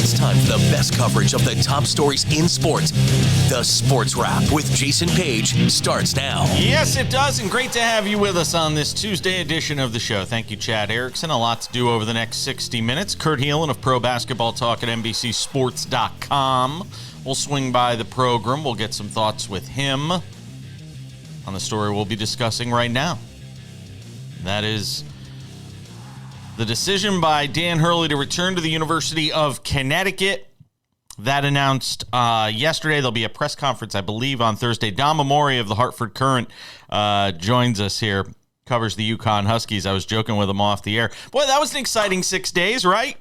It's time for the best coverage of the top stories in sports. The Sports Wrap with Jason Page starts now. Yes, it does, and great to have you with us on this Tuesday edition of the show. Thank you, Chad Erickson. A lot to do over the next 60 minutes. Kurt Helin of Pro Basketball Talk at NBCSports.com. We'll swing by the program. We'll get some thoughts with him on the story we'll be discussing right now. That is the decision by Dan Hurley to return to the University of Connecticut. That announced yesterday. There'll be a press conference, I believe, on Thursday. Dom Amore of the Hartford Courant joins us here, covers the UConn Huskies. I was joking with him off the air. Boy, that was an exciting 6 days, right?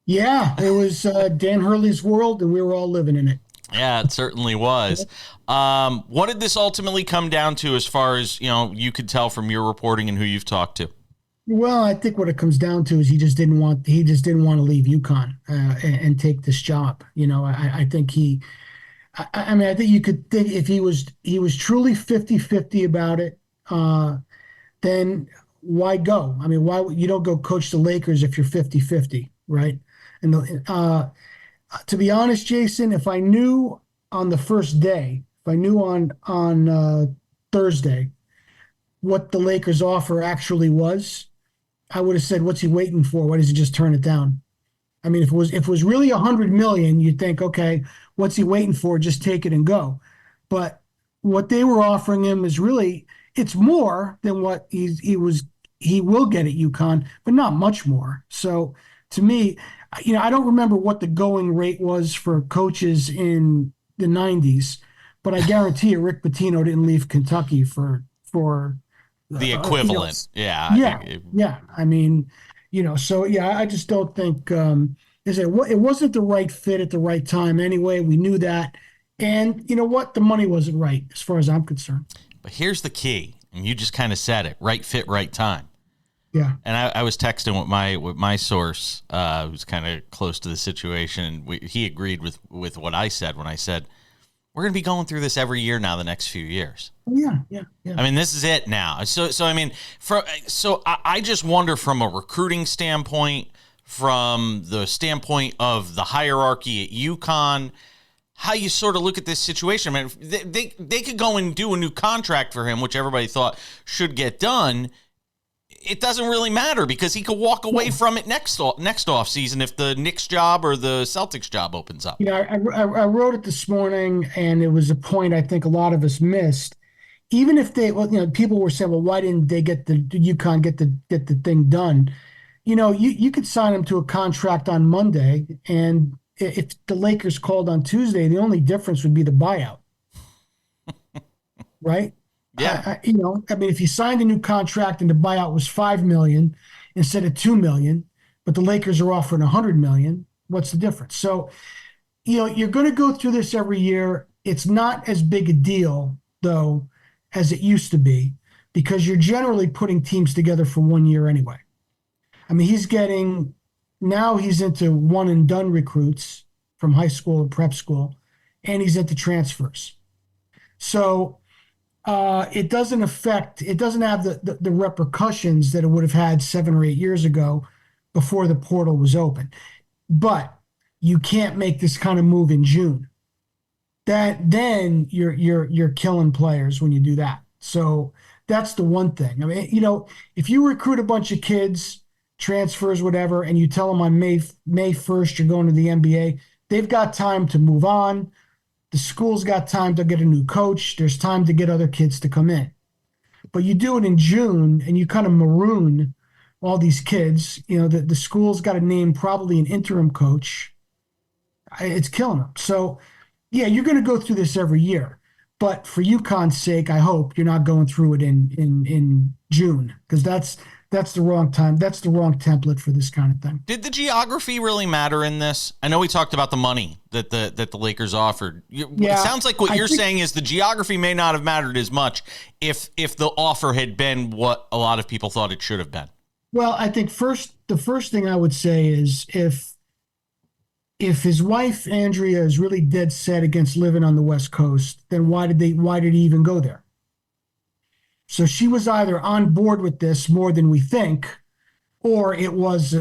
Yeah, it was Dan Hurley's world, and we were all living in it. Yeah, it certainly was. What did this ultimately come down to as far as, you could tell from your reporting and who you've talked to? Well, I think what it comes down to is he just didn't want to leave UConn and take this job. I think I think you could think if he was truly 50-50 about it, then why go? I mean, why you don't go coach the Lakers if you're 50-50, right? And to be honest, Jason, if I knew on the first day, if I knew on Thursday what the Lakers offer actually was, I would have said, what's he waiting for? Why does he just turn it down? I mean, if it was really $100 million, you'd think, okay, what's he waiting for? Just take it and go. But what they were offering him is really, it's more than what he will get at UConn, but not much more. So to me, I don't remember what the going rate was for coaches in the 90s, but I guarantee you Rick Pitino didn't leave Kentucky for the equivalent. Yeah. I mean, so yeah, I just don't think it wasn't the right fit at the right time anyway. We knew that. And you know what? The money wasn't right as far as I'm concerned. But here's the key, and you just kind of said it, right fit, right time. Yeah. And I was texting with my source, who's kind of close to the situation, and he agreed with what I said when I said, we're going to be going through this every year now the next few years. Yeah. I mean, this is it now. So I mean, I just wonder from a recruiting standpoint, from the standpoint of the hierarchy at UConn, how you sort of look at this situation. I mean, they could go and do a new contract for him, which everybody thought should get done. It doesn't really matter because he could walk away from it next off season if the Knicks job or the Celtics job opens up. I wrote it this morning, and it was a point I think a lot of us missed. Even if people were saying, well, why didn't they get the UConn get the thing done? You could sign him to a contract on Monday, and if the Lakers called on Tuesday, the only difference would be the buyout, right? Yeah. I mean, if you signed a new contract and the buyout was $5 million instead of $2 million, but the Lakers are offering $100 million, what's the difference? So, you're going to go through this every year. It's not as big a deal, though, as it used to be, because you're generally putting teams together for 1 year anyway. I mean, he's into one and done recruits from high school and prep school, and he's into transfers. So, it doesn't have the repercussions that it would have had 7 or 8 years ago before the portal was open. But you can't make this kind of move in June. Then you're killing players when you do that. So that's the one thing. I mean, if you recruit a bunch of kids, transfers, whatever, and you tell them on May 1st you're going to the NBA, they've got time to move on. The school's got time to get a new coach. There's time to get other kids to come in. But you do it in June and you kind of maroon all these kids. The school's got to name probably an interim coach. It's killing them. So, yeah, you're going to go through this every year. But for UConn's sake, I hope you're not going through it in June, because that's the wrong time. That's the wrong template for this kind of thing. Did the geography really matter in this? I know we talked about the money that the Lakers offered. It sounds like what you're saying is the geography may not have mattered as much if the offer had been what a lot of people thought it should have been. Well, I think the first thing I would say is if his wife Andrea is really dead set against living on the West Coast, then why did he even go there? So she was either on board with this more than we think, or it was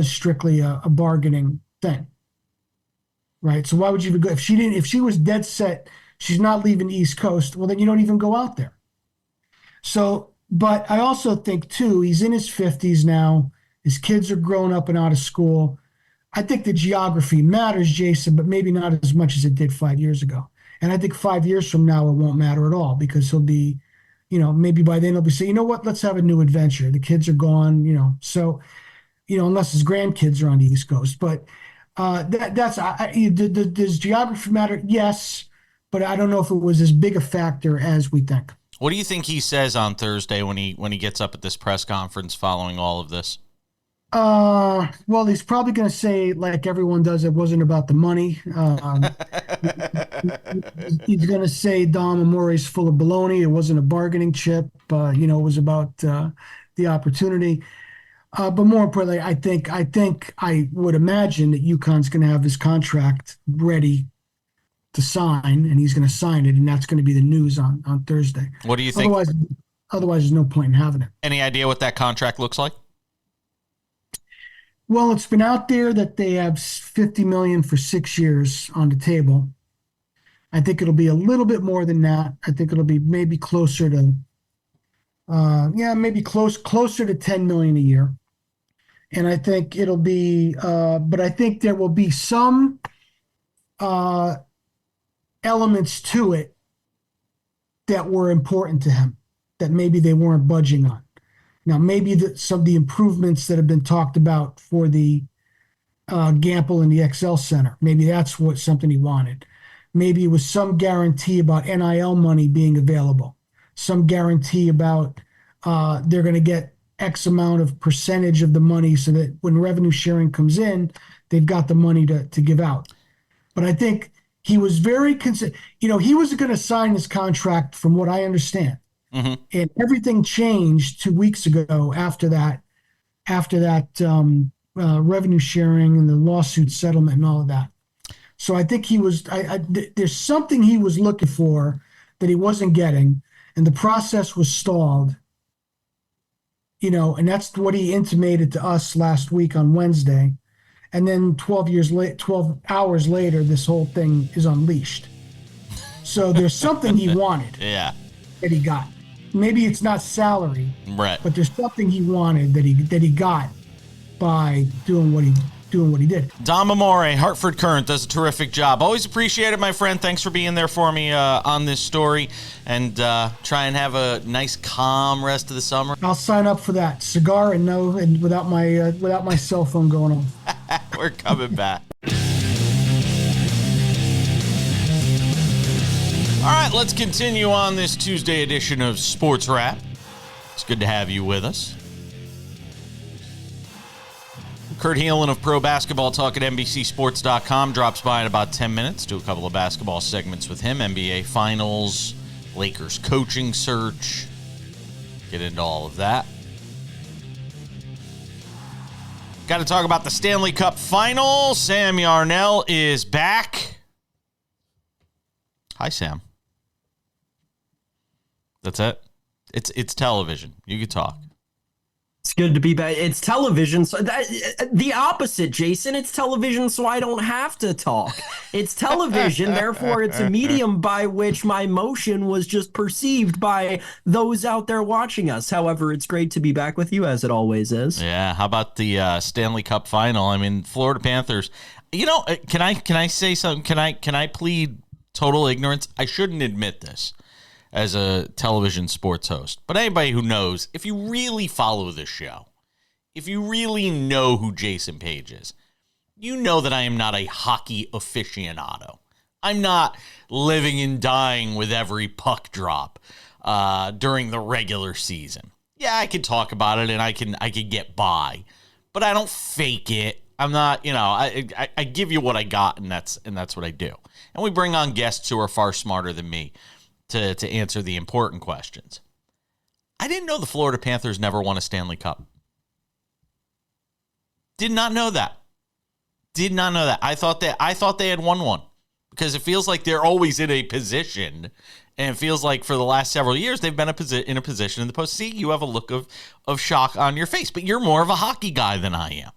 strictly a bargaining thing, right? So why would you even go if she didn't? If she was dead set, she's not leaving the East Coast. Well, then you don't even go out there. So, but I also think too, he's in his 50s now. His kids are grown up and out of school. I think the geography matters, Jason, but maybe not as much as it did 5 years ago. And I think 5 years from now, it won't matter at all because he'll be, maybe by then he'll be saying, you know what, let's have a new adventure. The kids are gone, so, unless his grandkids are on the East Coast. But does geography matter? Yes, but I don't know if it was as big a factor as we think. What do you think he says on Thursday when he gets up at this press conference following all of this? Well, he's probably going to say, like everyone does, it wasn't about the money. He's going to say Dom Amore's full of baloney. It wasn't a bargaining chip. It was about the opportunity. But more importantly, I would imagine that UConn's going to have his contract ready to sign, and he's going to sign it, and that's going to be the news on Thursday. What do you think? Otherwise, there's no point in having it. Any idea what that contract looks like? Well, it's been out there that they have $50 million for 6 years on the table. I think it'll be a little bit more than that. I think it'll be maybe closer to, closer to $10 million a year. And I think it'll be, but I think there will be some elements to it that were important to him that maybe they weren't budging on. Now, maybe some of the improvements that have been talked about for the Gamble and the XL Center, maybe that's something he wanted. Maybe it was some guarantee about NIL money being available, some guarantee about they're going to get X amount of percentage of the money so that when revenue sharing comes in, they've got the money to give out. But I think he was very he was going to sign his contract from what I understand. Mm-hmm. And everything changed 2 weeks ago after that revenue sharing and the lawsuit settlement and all of that. So I think he was, there's something he was looking for that he wasn't getting, and the process was stalled, and that's what he intimated to us last week on Wednesday. And then 12 hours later, this whole thing is unleashed. So there's something he wanted that he got. Maybe it's not salary, right? But there's something he wanted that he got by doing what he did. Dom Amore, Hartford Courant, does a terrific job. Always appreciate it, my friend. Thanks for being there for me on this story, and try and have a nice, calm rest of the summer. I'll sign up for that cigar and without my cell phone going on. We're coming back. All right, let's continue on this Tuesday edition of Sports Wrap. It's good to have you with us. Kurt Helin of Pro Basketball Talk at NBCSports.com drops by in about 10 minutes. Do a couple of basketball segments with him. NBA Finals, Lakers coaching search. Get into all of that. Got to talk about the Stanley Cup Final. Sam Yarnell is back. Hi, Sam. That's it. It's television. You can talk. It's good to be back. It's television. So the opposite, Jason. It's television, so I don't have to talk. It's television, therefore it's a medium by which my emotion was just perceived by those out there watching us. However, it's great to be back with you, as it always is. Yeah. How about the Stanley Cup Final? I mean, Florida Panthers. Can I say something? Can I plead total ignorance? I shouldn't admit this as a television sports host, but anybody who knows, if you really follow this show, if you really know who Jason Page is, you know that I am not a hockey aficionado. I'm not living and dying with every puck drop during the regular season. Yeah, I can talk about it and I can get by, but I don't fake it. I'm not, I give you what I got, and that's what I do. And we bring on guests who are far smarter than me to answer the important questions. I didn't know the Florida Panthers never won a Stanley Cup. Did not know that. I thought they had won one, because it feels like they're always in a position, and it feels like for the last several years they've been in a position in the post. See, you have a look of shock on your face, but you're more of a hockey guy than I am.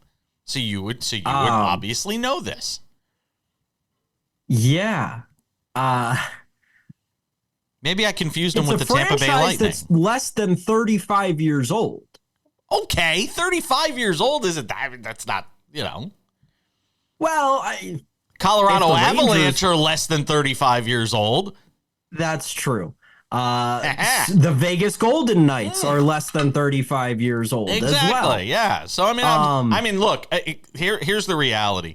So you would obviously know this. Yeah. Maybe I confused them with the Tampa Bay Lightning. That's less than 35 years old. Okay, 35 years old isn't that? That's not, Well, Colorado Avalanche are less than 35 years old. That's true. The Vegas Golden Knights are less than 35 years old as well. Yeah. So I mean, look, here's the reality.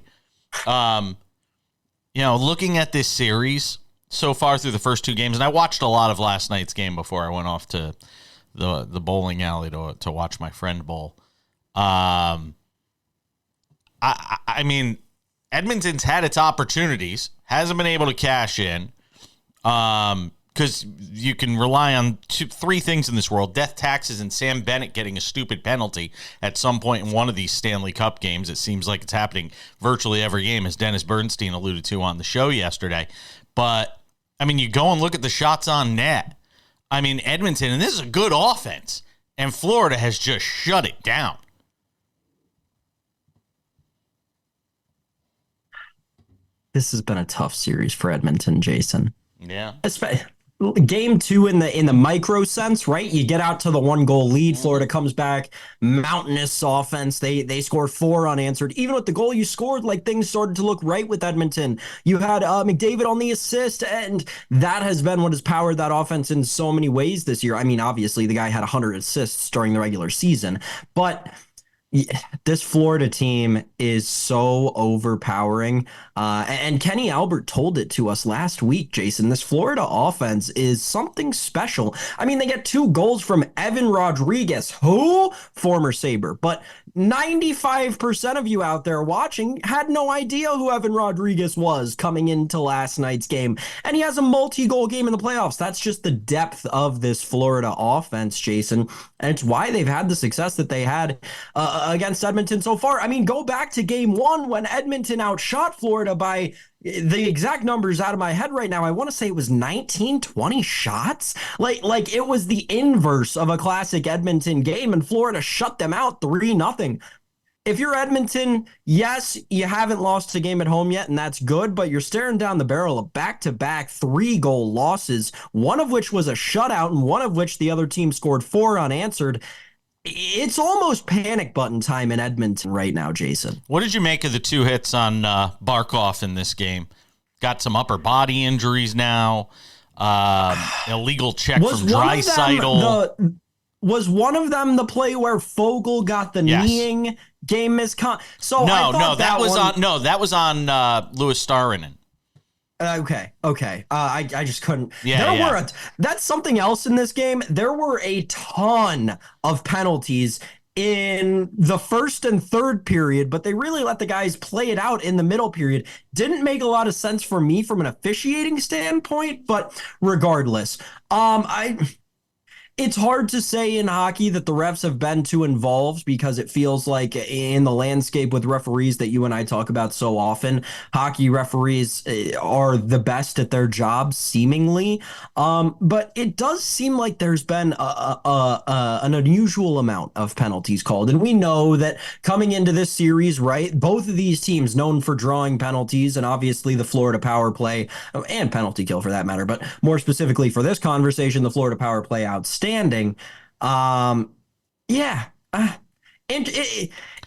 Looking at this series so far through the first two games, and I watched a lot of last night's game before I went off to the bowling alley to watch my friend bowl. I mean, Edmonton's had its opportunities, hasn't been able to cash in. Because you can rely on three things in this world: death, taxes, and Sam Bennett getting a stupid penalty at some point in one of these Stanley Cup games. It seems like it's happening virtually every game, as Dennis Bernstein alluded to on the show yesterday. But, I mean, you go and look at the shots on net. I mean, Edmonton, and this is a good offense, and Florida has just shut it down. This has been a tough series for Edmonton, Jason. Yeah. Game 2 in the micro sense, right? You get out to the 1-goal lead. Florida comes back, mountainous offense. They score 4 unanswered. Even with the goal you scored, things started to look right with Edmonton. You had McDavid on the assist, and that has been what has powered that offense in so many ways this year. I mean, obviously the guy had 100 assists during the regular season, but this Florida team is so overpowering. And Kenny Albert told it to us last week, Jason. This Florida offense is something special. I mean, they get 2 goals from Evan Rodriguez, former Sabre. But 95% of you out there watching had no idea who Evan Rodriguez was coming into last night's game. And he has a multi-goal game in the playoffs. That's just the depth of this Florida offense, Jason. And it's why they've had the success that they had against Edmonton so far. I mean, go back to game 1 when Edmonton outshot Florida by the exact numbers out of my head right now. I want to say it was 19, 20 shots. Like it was the inverse of a classic Edmonton game, and Florida shut them out 3-0. If you're Edmonton, yes, you haven't lost a game at home yet, and that's good, but you're staring down the barrel of back-to-back 3-goal losses, one of which was a shutout and one of which the other team scored 4 unanswered. It's almost panic button time in Edmonton right now, Jason. What did you make of the 2 hits on Barkov in this game? Got some upper body injuries now. Illegal check from Draisaitl. Was one of them the play where Fogle got the kneeing game miscon? So that was on Louis Starinen. Okay. I just couldn't. That's something else in this game. There were a ton of penalties in the first and third period, but they really let the guys play it out in the middle period. Didn't make a lot of sense for me from an officiating standpoint, but regardless, it's hard to say in hockey that the refs have been too involved, because it feels like in the landscape with referees that you and I talk about so often, hockey referees are the best at their job, seemingly. But it does seem like there's been an unusual amount of penalties called. And we know that coming into this series, right, both of these teams known for drawing penalties, and obviously the Florida power play and penalty kill for that matter, but more specifically for this conversation, the Florida power play outstanding. And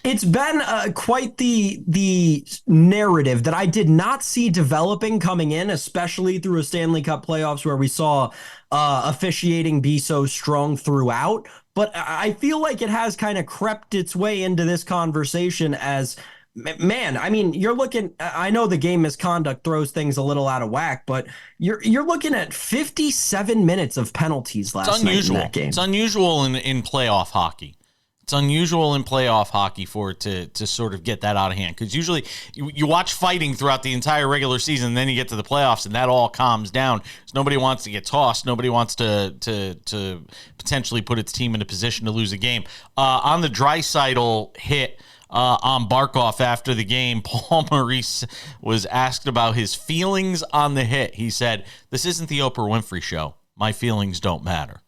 it's been quite the narrative that I did not see developing coming in, especially through a Stanley Cup playoffs where we saw officiating be so strong throughout. But I feel like it has kind of crept its way into this conversation as, man, I mean, you're looking, I know the game misconduct throws things a little out of whack, but you're looking at 57 minutes of penalties last night in that game. It's unusual in playoff hockey. It's unusual in playoff hockey for it to sort of get that out of hand, because usually you watch fighting throughout the entire regular season, and then you get to the playoffs and that all calms down. So nobody wants to get tossed. Nobody wants to potentially put its team in a position to lose a game. On the Draisaitl hit, on Barkov after the game, Paul Maurice was asked about his feelings on the hit. He said, "This isn't the Oprah Winfrey show. My feelings don't matter."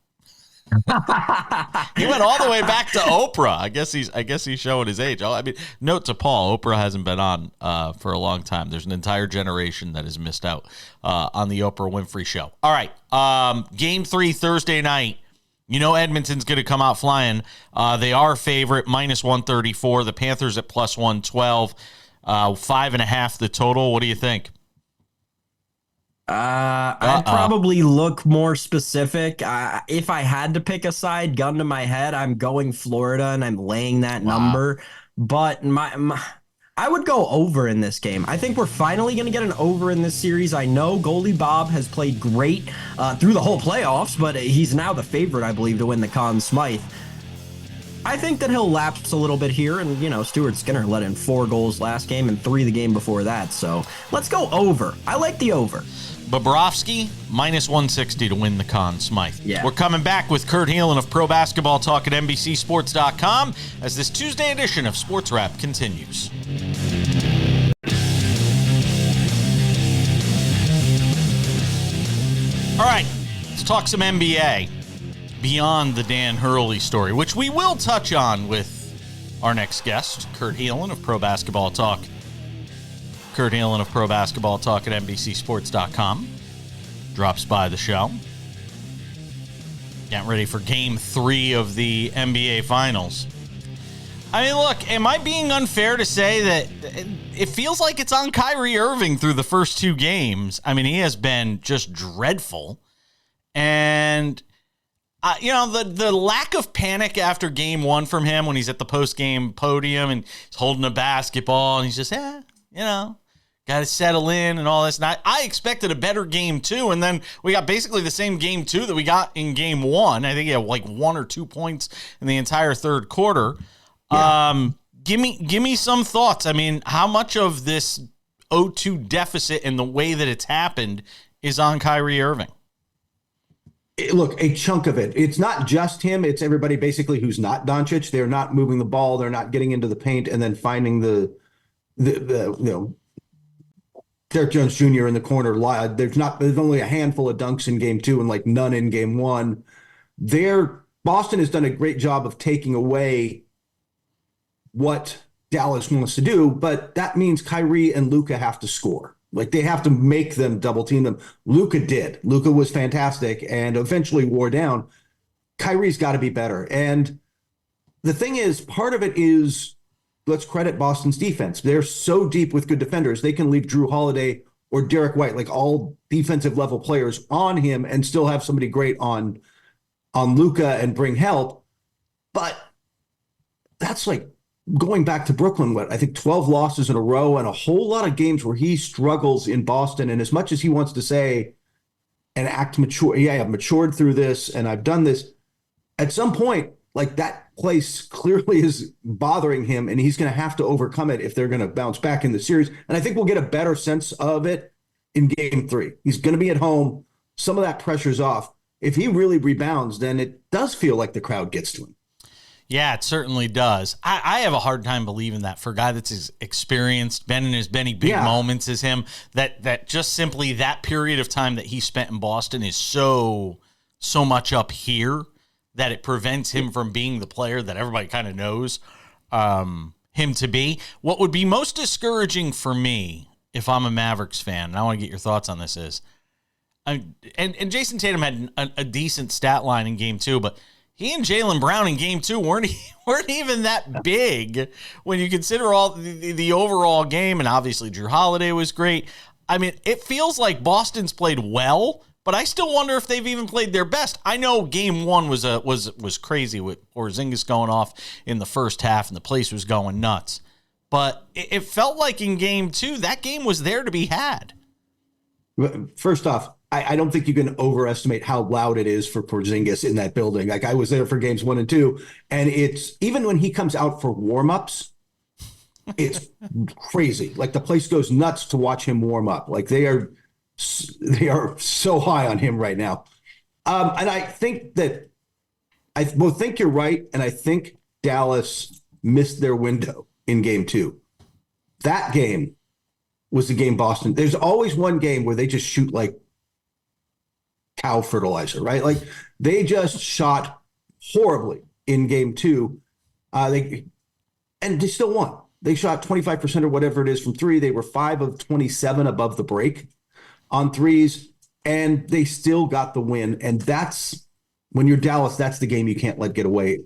He went all the way back to Oprah. I guess he's showing his age. I mean, note to Paul: Oprah hasn't been on for a long time. There's an entire generation that has missed out on the Oprah Winfrey Show. All right, Game 3 Thursday night. You know Edmonton's going to come out flying. They are favorite, -134. The Panthers at +112. 5.5 the total. What do you think? I'd probably look more specific. If I had to pick a side, gun to my head, I'm going Florida and I'm laying that number. But I would go over in this game. I think we're finally going to get an over in this series. I know goalie Bob has played great through the whole playoffs, but he's now the favorite, I believe, to win the Conn Smythe. I think that he'll lapse a little bit here, and, Stuart Skinner let in 4 goals last game and 3 the game before that. So let's go over. I like the over. Bobrovsky, -160 to win the Conn Smythe. Yeah. We're coming back with Kurt Helin of Pro Basketball Talk at NBCSports.com as this Tuesday edition of Sports Wrap continues. All right, let's talk some NBA beyond the Dan Hurley story, which we will touch on with our next guest, Kurt Helin of Pro Basketball Talk. Kurt Helin of Pro Basketball Talk at NBCSports.com drops by the show. Getting ready for Game 3 of the NBA Finals. I mean, look, am I being unfair to say that it feels like it's on Kyrie Irving through the first 2 games? I mean, he has been just dreadful. And, the lack of panic after Game 1 from him when he's at the post-game podium and he's holding a basketball and he's just, got to settle in and all this. And I expected a better Game 2, and then we got basically the same Game 2 that we got in Game 1. I think he had like 1 or 2 points in the entire third quarter. Yeah. Give me some thoughts. I mean, how much of this 0-2 deficit and the way that it's happened is on Kyrie Irving? Look, a chunk of it. It's not just him. It's everybody basically who's not Doncic. They're not moving the ball. They're not getting into the paint and then finding the Derek Jones Jr. in the corner. There's only a handful of dunks in Game 2 and like none in Game 1. Boston has done a great job of taking away what Dallas wants to do, but that means Kyrie and Luka have to score. Like they have to make them double team them. Luka did. Luka was fantastic and eventually wore down. Kyrie's got to be better. And the thing is, part of it is, let's credit Boston's defense. They're so deep with good defenders. They can leave Drew Holiday or Derek White, like all defensive level players, on him and still have somebody great on Luka and bring help. But that's like going back to Brooklyn, I think 12 losses in a row and a whole lot of games where he struggles in Boston. And as much as he wants to say and act mature, I've matured through this and I've done this, at some point, like that place clearly is bothering him and he's going to have to overcome it if they're going to bounce back in the series. And I think we'll get a better sense of it in Game 3. He's going to be at home. Some of that pressure's off. If he really rebounds, then it does feel like the crowd gets to him. Yeah, it certainly does. I have a hard time believing that for a guy that's as experienced, been in as many big moments as him, that just simply that period of time that he spent in Boston is so much up here that it prevents him from being the player that everybody kind of knows him to be. What would be most discouraging for me, if I'm a Mavericks fan, and I want to get your thoughts on this, is, and Jason Tatum had a decent stat line in Game 2, but he and Jaylen Brown in Game 2 weren't even that big when you consider all the overall game, and obviously Drew Holiday was great. I mean, it feels like Boston's played well, but I still wonder if they've even played their best. I know Game 1 was crazy with Porzingis going off in the first half, and the place was going nuts. But it felt like in Game 2, that game was there to be had. First off, I don't think you can overestimate how loud it is for Porzingis in that building. Like I was there for Games 1 and 2, and it's even when he comes out for warm-ups, it's crazy. Like the place goes nuts to watch him warm up. Like they are so high on him right now. And I think that I both think you're right, and I think Dallas missed their window in Game 2. That game was the game Boston. There's always one game where they just shoot like cow fertilizer, right? Like they just shot horribly in game 2. And they still won. They shot 25% or whatever it is from 3. They were 5 of 27 above the break on threes, and they still got the win. And that's when you're Dallas, that's the game you can't let get away.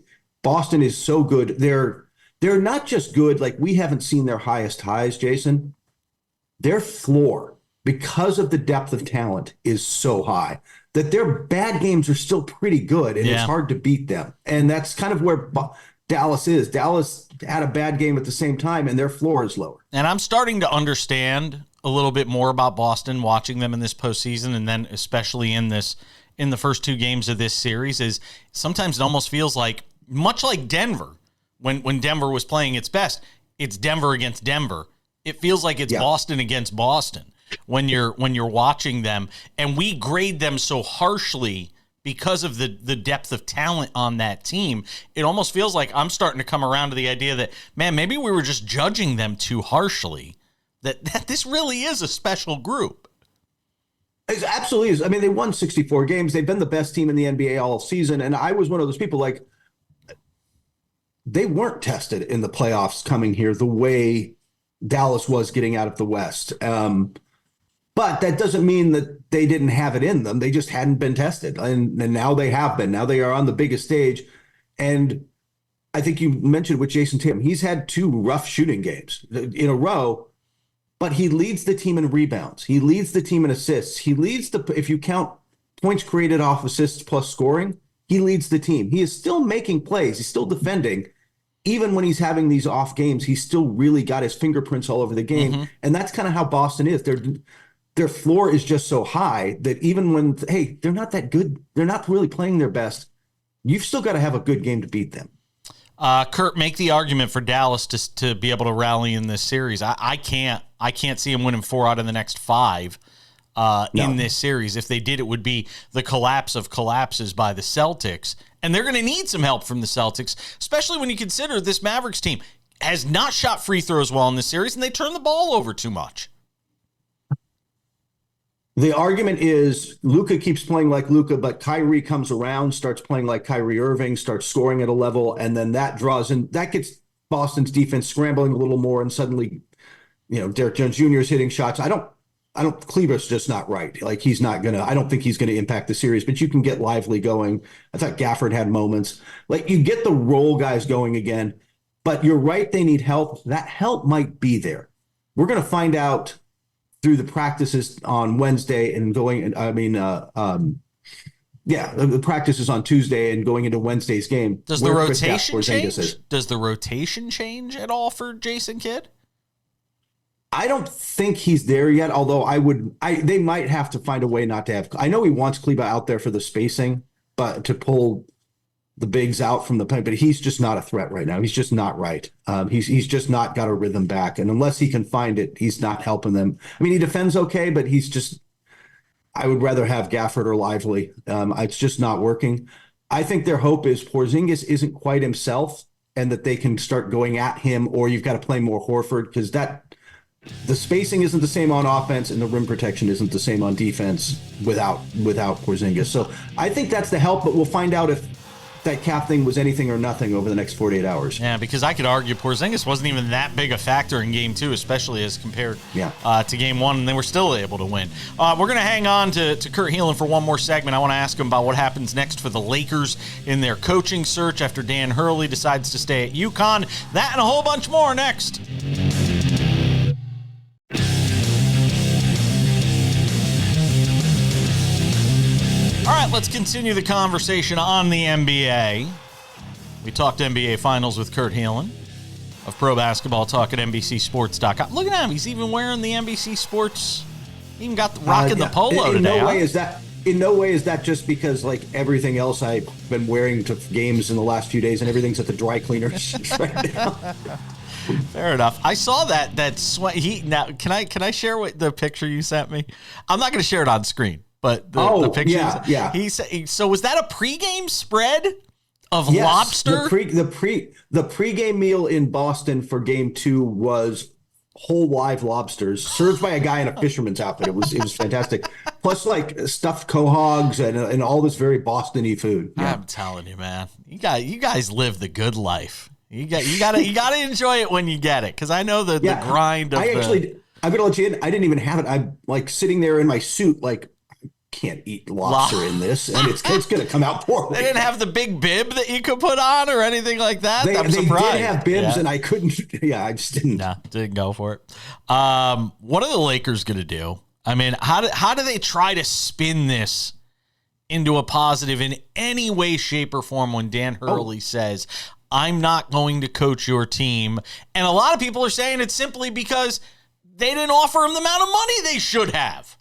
Boston is so good. They're not just good, like we haven't seen their highest highs, Jason. Their floor, because of the depth of talent, is so high that their bad games are still pretty good, and it's hard to beat them. And that's kind of where Dallas is. Dallas had a bad game at the same time, and their floor is lower. And I'm starting to understand a little bit more about Boston, watching them in this postseason, and then especially in the first 2 games of this series, is sometimes it almost feels like, much like Denver, when Denver was playing its best, it's Denver against Denver. It feels like it's Boston against Boston when you're watching them, and we grade them so harshly because of the depth of talent on that team. It almost feels like I'm starting to come around to the idea that, man, maybe we were just judging them too harshly, that this really is a special group. It absolutely is. I mean, they won 64 games. They've been the best team in the NBA all season. And I was one of those people, like, they weren't tested in the playoffs coming here the way Dallas was getting out of the West. But that doesn't mean that they didn't have it in them. They just hadn't been tested. And now they have been. Now they are on the biggest stage. And I think you mentioned with Jason Tatum, he's had 2 rough shooting games in a row, but he leads the team in rebounds. He leads the team in assists. He leads if you count points created off assists plus scoring, he leads the team. He is still making plays. He's still defending. Even when he's having these off games, he's still really got his fingerprints all over the game. Mm-hmm. And that's kind of how Boston is. Their floor is just so high that even when, hey, they're not that good, they're not really playing their best, you've still got to have a good game to beat them. Kurt, make the argument for Dallas to be able to rally in this series. I can't see them winning 4 out of the next 5 in this series. If they did, it would be the collapse of collapses by the Celtics. And they're going to need some help from the Celtics, especially when you consider this Mavericks team has not shot free throws well in this series, and they turn the ball over too much. The argument is Luka keeps playing like Luka, but Kyrie comes around, starts playing like Kyrie Irving, starts scoring at a level, and then that draws in. That gets Boston's defense scrambling a little more, and suddenly, Derek Jones Jr. is hitting shots. Kleber's just not right. Like I don't think he's gonna impact the series, but you can get Lively going. I thought Gafford had moments. Like you get the role guys going again, but you're right, they need help. That help might be there. We're gonna find out through the practices on Wednesday and the practices on Tuesday and going into Wednesday's game. Does the rotation change? Does the rotation change at all for Jason Kidd? I don't think he's there yet, although they might have to find a way not to have. I know he wants Kleba out there for the spacing, but to pull the bigs out from the paint, but he's just not a threat right now. He's just not right. He's just not got a rhythm back. And unless he can find it, he's not helping them. I mean, he defends okay, but I would rather have Gafford or Lively. It's just not working. I think their hope is Porzingis isn't quite himself and that they can start going at him, or you've got to play more Horford because the spacing isn't the same on offense and the rim protection isn't the same on defense without Porzingis. So I think that's the help, but we'll find out if that cap thing was anything or nothing over the next 48 hours. Yeah, because I could argue Porzingis wasn't even that big a factor in Game 2, especially as compared to Game 1, and they were still able to win. We're going to hang on to Kurt Helin for one more segment. I want to ask him about what happens next for the Lakers in their coaching search after Dan Hurley decides to stay at UConn. That and a whole bunch more next. All right, let's continue the conversation on the NBA. We talked NBA Finals with Kurt Helin of Pro Basketball Talk at NBCSports.com. Look at him. He's even wearing the NBC Sports. He even got rocking the polo today. In no way is that just because, like, everything else I've been wearing to games in the last few days and everything's at the dry cleaners right now. Fair enough. I saw that sweat. Now, can I share the picture you sent me? I'm not going to share it on screen. But the picture, yeah. He said, so was that a pregame spread of lobster? The pregame meal in Boston for Game 2 was whole live lobsters served by a guy in a fisherman's outfit. It was fantastic. Plus like stuffed quahogs and all this very Boston-y food. Yeah. I'm telling you, man, you guys live the good life. You gotta enjoy it when you get it. Cause I know the grind of I'm going to let you in. I didn't even have it. I'm like sitting there in my suit, like, I can't eat lobster in this, and it's going to come out poorly. They didn't have the big bib that you could put on or anything like that. I'm surprised. They did have bibs, and I couldn't. Yeah, I just didn't. Nah, didn't go for it. What are the Lakers going to do? I mean, how do they try to spin this into a positive in any way, shape, or form when Dan Hurley says, I'm not going to coach your team? And a lot of people are saying it's simply because they didn't offer him the amount of money they should have.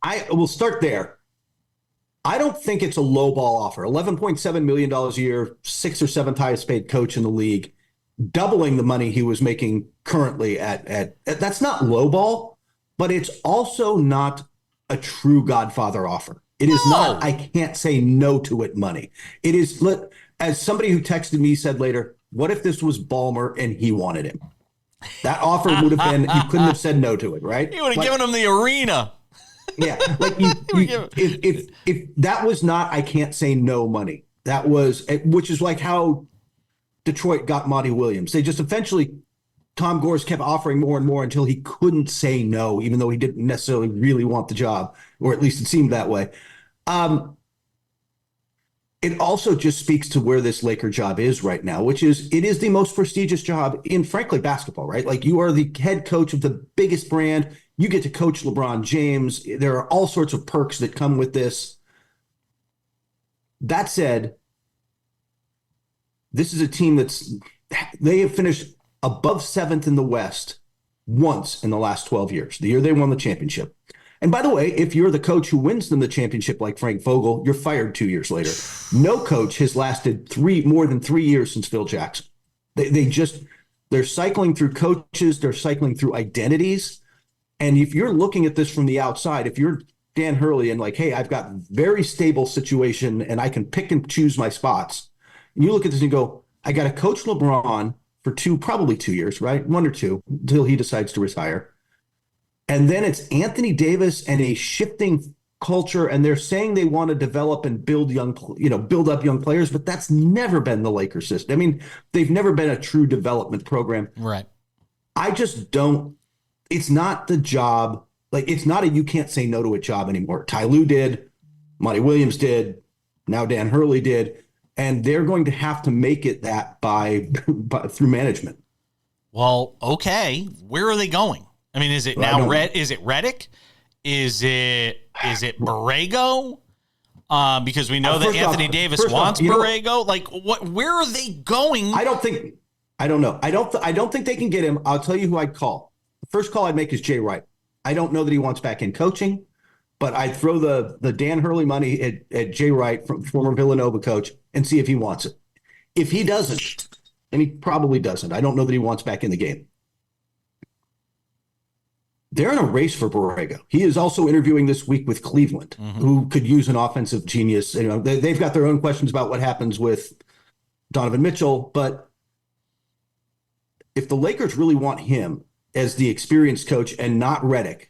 I will start there. I don't think it's a low ball offer. $11.7 million a year, 6th or 7th highest paid coach in the league, doubling the money he was making currently at that's not low ball, but it's also not a true Godfather offer. It is not, I can't say no to it money. It is, as somebody who texted me said later, what if this was Ballmer and he wanted him? That offer would have been, you couldn't have said no to it, right? You would have given him the arena. Yeah. Like if that was not, I can't say no money. That was, which is like how Detroit got Monty Williams. They just eventually, Tom Gores kept offering more and more until he couldn't say no, even though he didn't necessarily really want the job, or at least it seemed that way. It also just speaks to where this Laker job is right now, which is it is the most prestigious job in, frankly, basketball, right? Like you are the head coach of the biggest brand. You get to coach LeBron James. There are all sorts of perks that come with this. That said, this is a team they have finished above 7th in the West once in the last 12 years, the year they won the championship. And by the way, if you're the coach who wins them the championship like Frank Vogel, you're fired 2 years later. No coach has lasted more than 3 years since Phil Jackson. They're cycling through coaches, they're cycling through identities. And if you're looking at this from the outside, if you're Dan Hurley and like, hey, I've got very stable situation and I can pick and choose my spots. And you look at this and go, I got to coach LeBron for probably 2 years, right? 1 or 2 until he decides to retire. And then it's Anthony Davis and a shifting culture. And they're saying they want to develop and build up young players, but that's never been the Lakers system. I mean, they've never been a true development program. Right. I just don't, it's not the job. Like it's not you can't say no to a job anymore. Ty Lue did, Monty Williams did, now Dan Hurley did. And they're going to have to make it that by through management. Well, okay. Where are they going? I mean, is it now is it Redick? Is it Borrego? Because we know that Anthony Davis wants Borrego. Like what, where are they going? I don't know. I don't think they can get him. I'll tell you who I'd call. The first call I'd make is Jay Wright. I don't know that he wants back in coaching, but I'd throw the Dan Hurley money at Jay Wright, former Villanova coach, and see if he wants it. If he doesn't, and he probably doesn't, I don't know that he wants back in the game. They're in a race for Borrego. He is also interviewing this week with Cleveland, who could use an offensive genius. You know, they've got their own questions about what happens with Donovan Mitchell, but if the Lakers really want him as the experienced coach and not Redick,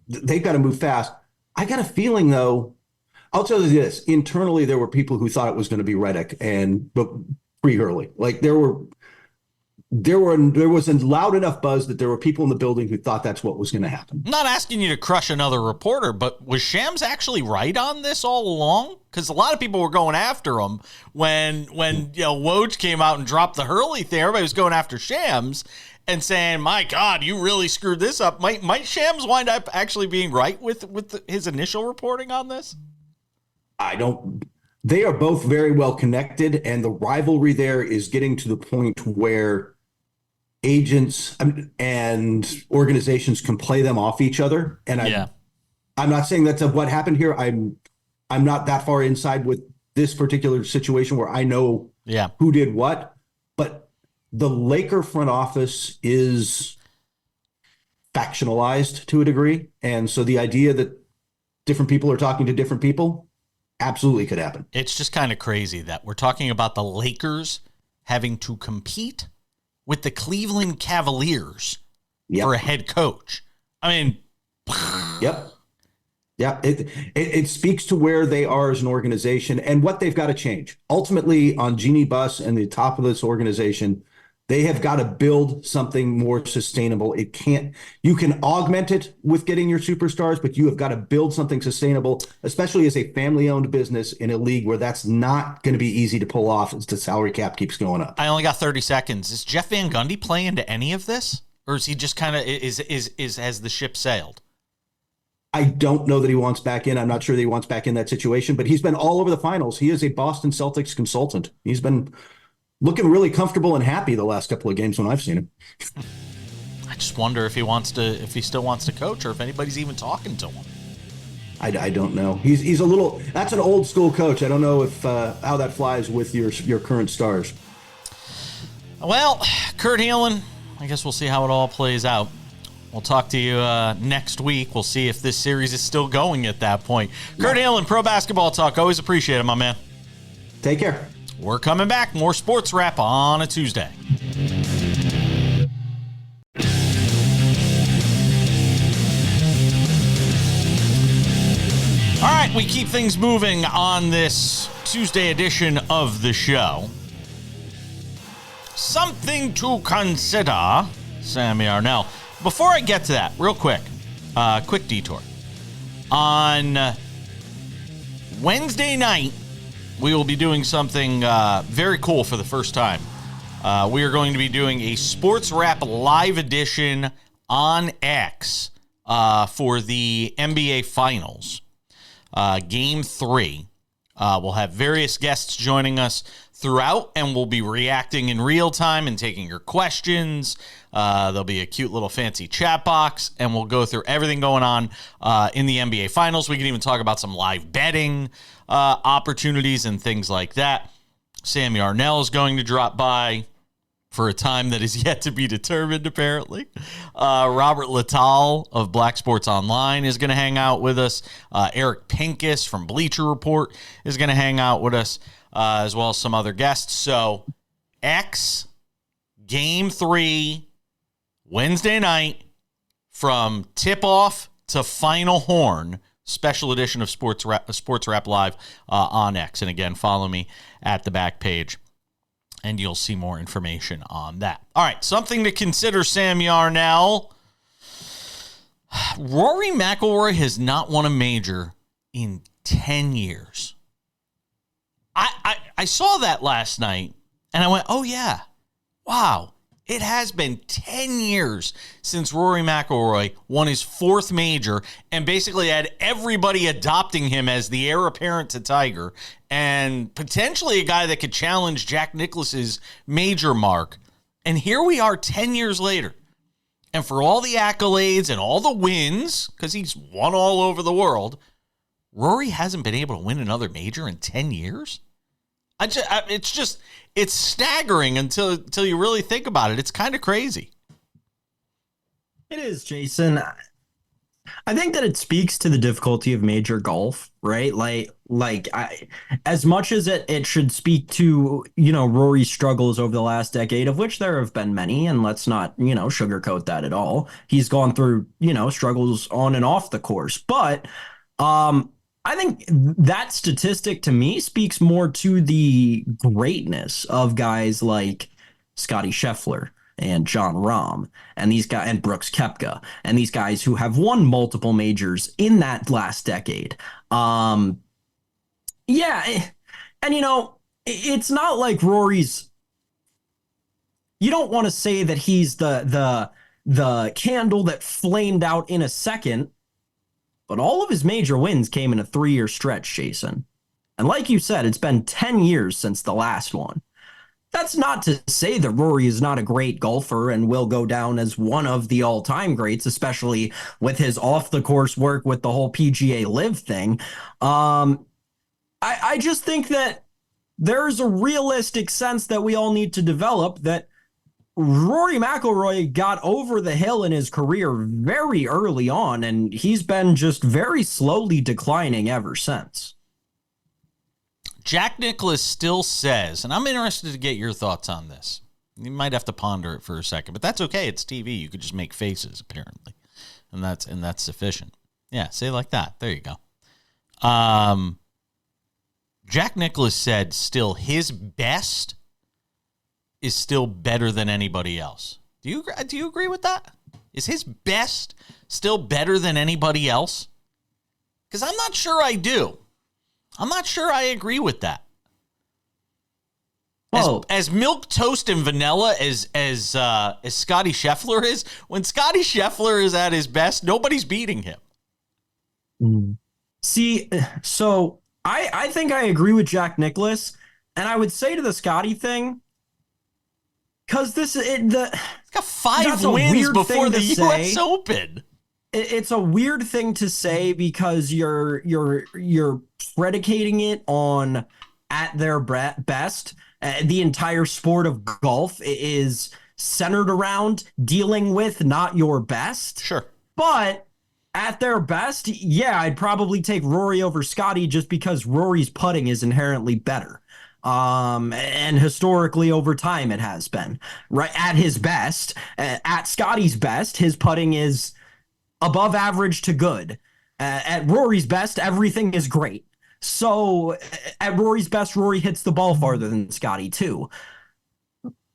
they've got to move fast. I got a feeling, though, I'll tell you this. Internally, there were people who thought it was going to be Redick, but pre-Hurley. Like there was a loud enough buzz that there were people in the building who thought that's what was going to happen. I'm not asking you to crush another reporter, but was Shams actually right on this all along? Because a lot of people were going after him when Woj came out and dropped the Hurley thing. Everybody was going after Shams and saying, "My God, you really screwed this up." Might Shams wind up actually being right with his initial reporting on this? I don't. They are both very well connected, and the rivalry there is getting to the point where agents and organizations can play them off each other. And I'm not saying that's what happened here. I'm not that far inside with this particular situation where I know who did what, but the Laker front office is factionalized to a degree. And so the idea that different people are talking to different people absolutely could happen. It's just kind of crazy that we're talking about the Lakers having to compete with the Cleveland Cavaliers Yep. for a head coach. I mean, Yep. Yeah, it speaks to where they are as an organization and what they've got to change. Ultimately, on Jeannie Buss and the top of this organization, they have got to build something more sustainable. You can augment it with getting your superstars, but you have got to build something sustainable, especially as a family-owned business in a league where that's not going to be easy to pull off as the salary cap keeps going up. I only got 30 seconds. Is Jeff Van Gundy playing into any of this? Or is he just kind of has the ship sailed? I don't know that he wants back in. I'm not sure that he wants back in that situation, but he's been all over the finals. He is a Boston Celtics consultant. He's been looking really comfortable and happy the last couple of games when I've seen him. I just wonder if he still wants to coach, or if anybody's even talking to him. I don't know. He's a little. That's an old school coach. I don't know if how that flies with your current stars. Well, Kurt Helin, I guess we'll see how it all plays out. We'll talk to you next week. We'll see if this series is still going at that point. Kurt Helin, Pro Basketball Talk. Always appreciate it, my man. Take care. We're coming back. More Sports Wrap on a Tuesday. All right, we keep things moving on this Tuesday edition of the show. Something to consider, Sammy Arnell. Before I get to that, real quick detour. On Wednesday night, we will be doing something very cool for the first time. We are going to be doing a Sports Wrap live edition on X for the NBA Finals. Game 3. We'll have various guests joining us throughout, and we'll be reacting in real time and taking your questions. There'll be a cute little fancy chat box, and we'll go through everything going on in the NBA Finals. We can even talk about some live betting opportunities and things like that. Sammy Arnell is going to drop by for a time that is yet to be determined, apparently. Robert Lital of Black Sports Online is going to hang out with us. Eric Pincus from Bleacher Report is going to hang out with us, as well as some other guests. So, X, Game 3, Wednesday night, from tip-off to final horn, special edition of Sports Wrap Live on X. And again, follow me at the back page, and you'll see more information on that. All right, something to consider, Sam Yarnell. Rory McIlroy has not won a major in 10 years. I saw that last night, and I went, oh, yeah, wow. It has been 10 years since Rory McIlroy won his 4th major and basically had everybody adopting him as the heir apparent to Tiger and potentially a guy that could challenge Jack Nicklaus's major mark. And here we are 10 years later. And for all the accolades and all the wins, because he's won all over the world, Rory hasn't been able to win another major in 10 years? It's staggering until you really think about it. It's kind of crazy. It is, Jason. I think that it speaks to the difficulty of major golf, right? As much as it should speak to, Rory's struggles over the last decade, of which there have been many, and let's not, sugarcoat that at all. He's gone through, struggles on and off the course. But I think that statistic to me speaks more to the greatness of guys like Scottie Scheffler and John Rahm and these guys and Brooks Koepka and these guys who have won multiple majors in that last decade. And it's not like Rory's. You don't want to say that he's the candle that flamed out in a second. But all of his major wins came in a 3-year stretch, Jason. And like you said, it's been 10 years since the last one. That's not to say that Rory is not a great golfer and will go down as one of the all-time greats, especially with his off-the-course work with the whole PGA Live thing. I just think that there's a realistic sense that we all need to develop that Rory McIlroy got over the hill in his career very early on, and he's been just very slowly declining ever since. Jack Nicklaus still says, and I'm interested to get your thoughts on this. You might have to ponder it for a second, but that's okay. It's TV. You could just make faces, apparently, and that's sufficient. Yeah, say it like that. There you go. Jack Nicklaus said still his best is still better than anybody else. Do you agree with that? Is his best still better than anybody else? Because I'm not sure I do. I'm not sure I agree with that. As milk toast and vanilla as Scotty Scheffler is, when Scotty Scheffler is at his best, nobody's beating him. See, so I think I agree with Jack Nicklaus, and I would say to the Scotty thing, because it's got 5 wins before the U.S. Open. It's a weird thing to say because you're predicating it on at their best. The entire sport of golf is centered around dealing with not your best. Sure. But at their best, yeah, I'd probably take Rory over Scotty just because Rory's putting is inherently better. And historically over time it has been. Right at his best, at Scotty's best, his putting is above average to good. At Rory's best, everything is great. So at Rory's best, Rory hits the ball farther than Scotty too.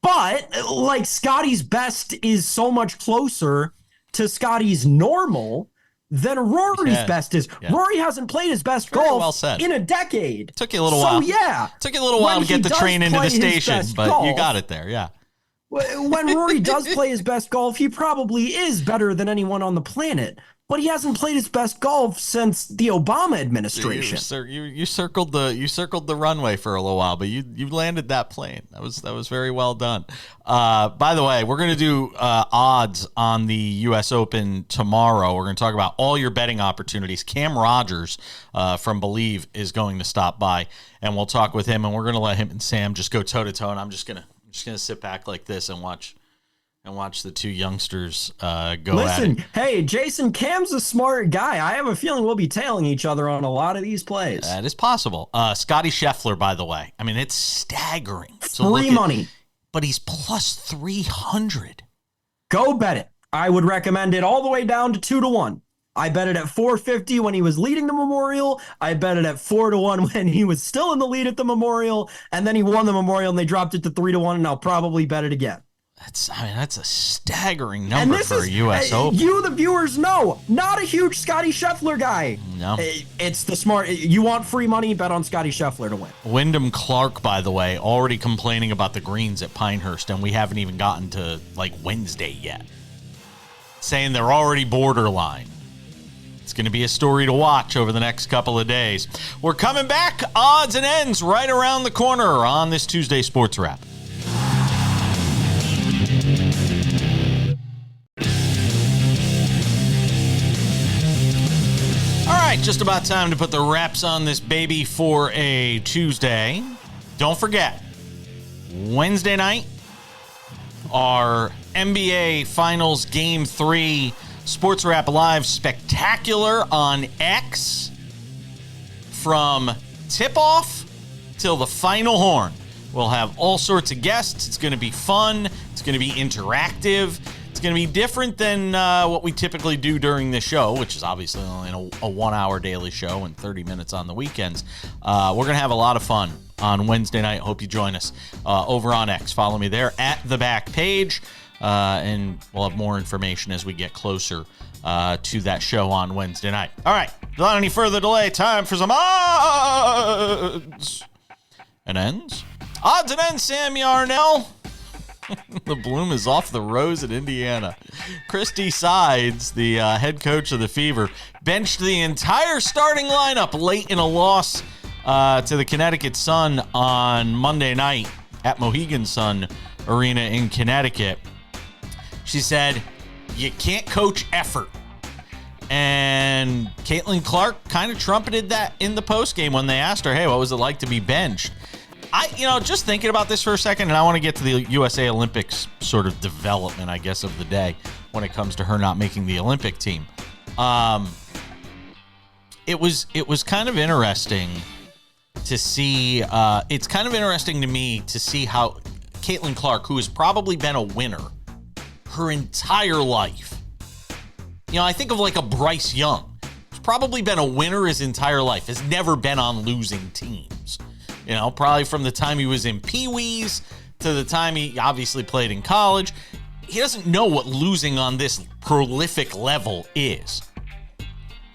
But like Scotty's best is so much closer to Scotty's normal than Rory's best is. Yeah. Rory hasn't played his best golf in a decade. Took you a little while. So yeah. Took you a little while to get the train into the station, but you got it there, yeah. When Rory does play his best golf, he probably is better than anyone on the planet. But he hasn't played his best golf since the Obama administration. You circled the runway for a little while, but you landed that plane. That was very well done. By the way, we're going to do odds on the U.S. Open tomorrow. We're going to talk about all your betting opportunities. Cam Rogers from Believe is going to stop by, and we'll talk with him. And we're going to let him and Sam just go toe to toe. And I'm just gonna sit back like this and watch the two youngsters go at it. Listen, hey, Jason, Cam's a smart guy. I have a feeling we'll be tailing each other on a lot of these plays. That is possible. Scotty Scheffler, by the way. I mean, it's staggering. Free money. But he's plus 300. Go bet it. I would recommend it all the way down to 2-1. I bet it at 450 when he was leading the Memorial. I bet it at 4-1 when he was still in the lead at the Memorial. And then he won the Memorial and they dropped it to 3-1, and I'll probably bet it again. That's a staggering number for a U.S. Open. You, the viewers, know, not a huge Scotty Scheffler guy. No. It's the smart. You want free money, bet on Scotty Scheffler to win. Wyndham Clark, by the way, already complaining about the greens at Pinehurst, and we haven't even gotten to, Wednesday yet. Saying they're already borderline. It's going to be a story to watch over the next couple of days. We're coming back. Odds and ends right around the corner on this Tuesday Sports Wrap. Just about time to put the wraps on this baby for a Tuesday. Don't forget, Wednesday night, our NBA Finals Game 3 Sports Wrap Live Spectacular on X. From tip-off till the final horn. We'll have all sorts of guests. It's going to be fun. It's going to be interactive. It's going to be different than what we typically do during the show, which is obviously only a 1-hour daily show and 30 minutes on the weekends. We're going to have a lot of fun on Wednesday night. Hope you join us over on X. Follow me there at the back page, and we'll have more information as we get closer to that show on Wednesday night. All right, without any further delay, time for some odds and ends. Odds and ends, Sam Yarnell. The bloom is off the rose in Indiana. Christy Sides, the head coach of the Fever, benched the entire starting lineup late in a loss to the Connecticut Sun on Monday night at Mohegan Sun Arena in Connecticut. She said, you can't coach effort. And Caitlin Clark kind of trumpeted that in the postgame when they asked her, hey, what was it like to be benched? Just thinking about this for a second, and I want to get to the USA Olympics sort of development, I guess, of the day when it comes to her not making the Olympic team. It was kind of interesting to see. It's kind of interesting to me to see how Caitlin Clark, who has probably been a winner her entire life. I think of like a Bryce Young. He's probably been a winner his entire life, has never been on losing teams. Probably from the time he was in Pee-wees to the time he obviously played in college. He doesn't know what losing on this prolific level is.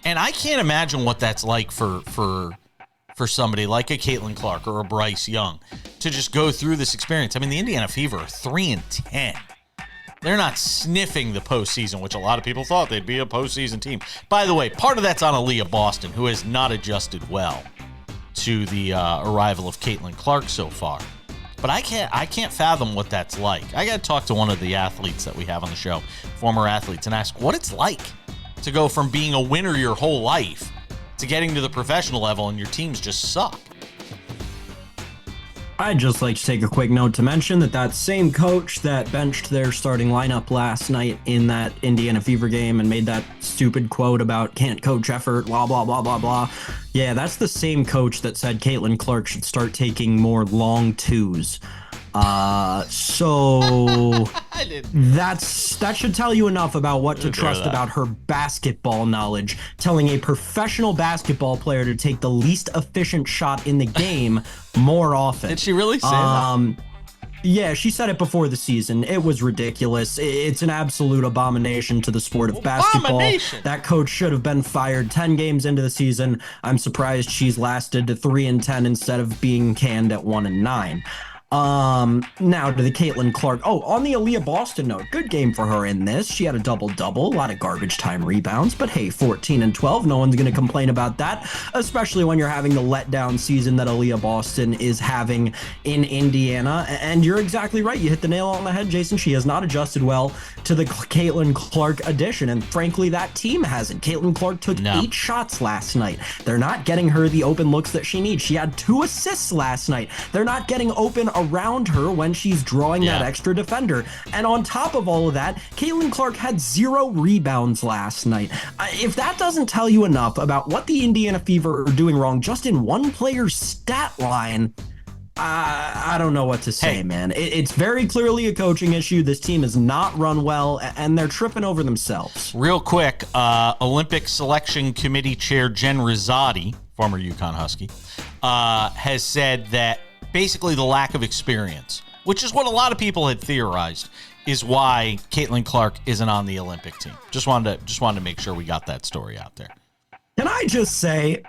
And I can't imagine what that's like for somebody like a Caitlin Clark or a Bryce Young to just go through this experience. I mean, the Indiana Fever are 3-10. They're not sniffing the postseason, which a lot of people thought they'd be a postseason team. By the way, part of that's on Aaliyah Boston, who has not adjusted well to the arrival of Caitlin Clark so far. But I can't fathom what that's like. I got to talk to one of the athletes that we have on the show, former athletes, and ask what it's like to go from being a winner your whole life to getting to the professional level and your teams just suck. I'd just like to take a quick note to mention that same coach that benched their starting lineup last night in that Indiana Fever game and made that stupid quote about can't coach effort, blah, blah, blah, blah, blah. Yeah, that's the same coach that said Caitlin Clark should start taking more long twos. So that should tell you enough about what to trust about her basketball knowledge, telling a professional basketball player to take the least efficient shot in the game more often. Did she really say that? Yeah, she said it before the season. It was ridiculous. It's an absolute abomination to the sport of basketball. That coach should have been fired 10 games into the season. I'm surprised she's lasted to 3-10 instead of being canned at 1-9. Now to the Caitlin Clark. Oh, on the Aaliyah Boston note, good game for her in this. She had a double-double, a lot of garbage time rebounds, but hey, 14-12, no one's going to complain about that, especially when you're having the letdown season that Aaliyah Boston is having in Indiana. And you're exactly right. You hit the nail on the head, Jason. She has not adjusted well to the Caitlin Clark addition, and frankly, that team hasn't. Caitlin Clark took 8 shots last night. They're not getting her the open looks that she needs. She had 2 assists last night. They're not getting open around her when she's drawing that extra defender. And on top of all of that, Caitlin Clark had 0 rebounds last night. If that doesn't tell you enough about what the Indiana Fever are doing wrong just in one player's stat line, I don't know what to say, man. It's very clearly a coaching issue. This team is not run well, and they're tripping over themselves. Real quick, Olympic Selection Committee Chair Jen Rizzotti, former UConn Husky, has said that basically the lack of experience, which is what a lot of people had theorized, is why Caitlin Clark isn't on the Olympic team. Just wanted to make sure we got that story out there. Can I just say,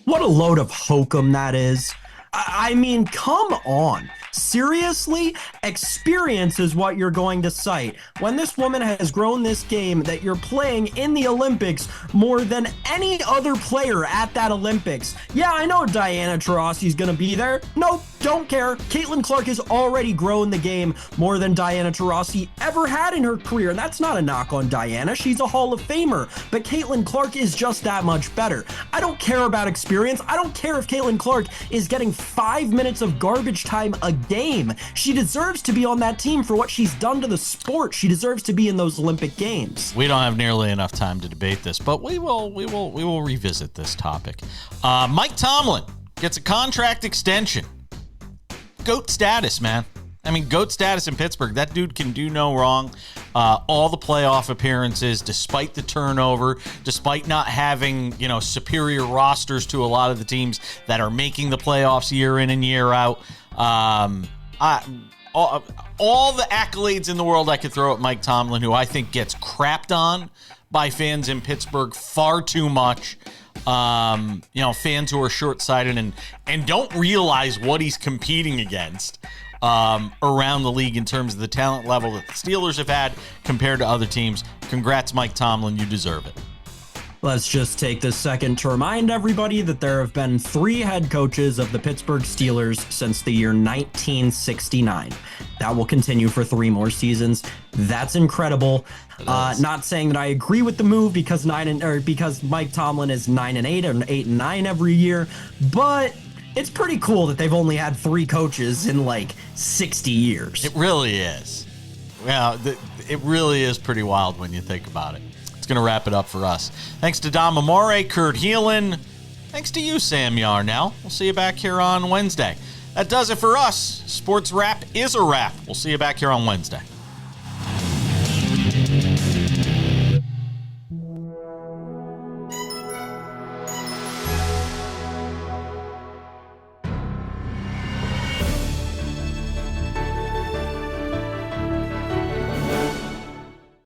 what a load of hokum that is? I mean, come on. Seriously? Experience is what you're going to cite. When this woman has grown this game that you're playing in the Olympics more than any other player at that Olympics. Yeah, I know Diana Taurasi's going to be there. Nope, don't care. Caitlin Clark has already grown the game more than Diana Taurasi ever had in her career. And that's not a knock on Diana. She's a Hall of Famer. But Caitlin Clark is just that much better. I don't care about experience. I don't care if Caitlin Clark is getting 5 minutes of garbage time a game. She deserves to be on that team for what she's done to the sport. She deserves to be in those Olympic Games. We don't have nearly enough time to debate this, but we will revisit this topic. Mike Tomlin gets a contract extension. GOAT status, man. I mean, GOAT status in Pittsburgh. That dude can do no wrong. All the playoff appearances, despite the turnover, despite not having, superior rosters to a lot of the teams that are making the playoffs year in and year out. All the accolades in the world I could throw at Mike Tomlin, who I think gets crapped on by fans in Pittsburgh far too much. Fans who are short-sighted and don't realize what he's competing against around the league in terms of the talent level that the Steelers have had compared to other teams. Congrats, Mike Tomlin. You deserve it. Let's just take this second to remind everybody that there have been 3 head coaches of the Pittsburgh Steelers since the year 1969. That will continue for 3 more seasons. That's incredible. Not saying that I agree with the move because Mike Tomlin is 9-8 or 8-9 every year, but it's pretty cool that they've only had 3 coaches in like 60 years. It really is. Well, it really is pretty wild when you think about it. Going to wrap it up for us. Thanks to Dom Amore, Kurt Helin. Thanks to you, Sam Yarnell. We'll see you back here on Wednesday. That does it for us. Sports Wrap is a wrap. We'll see you back here on Wednesday.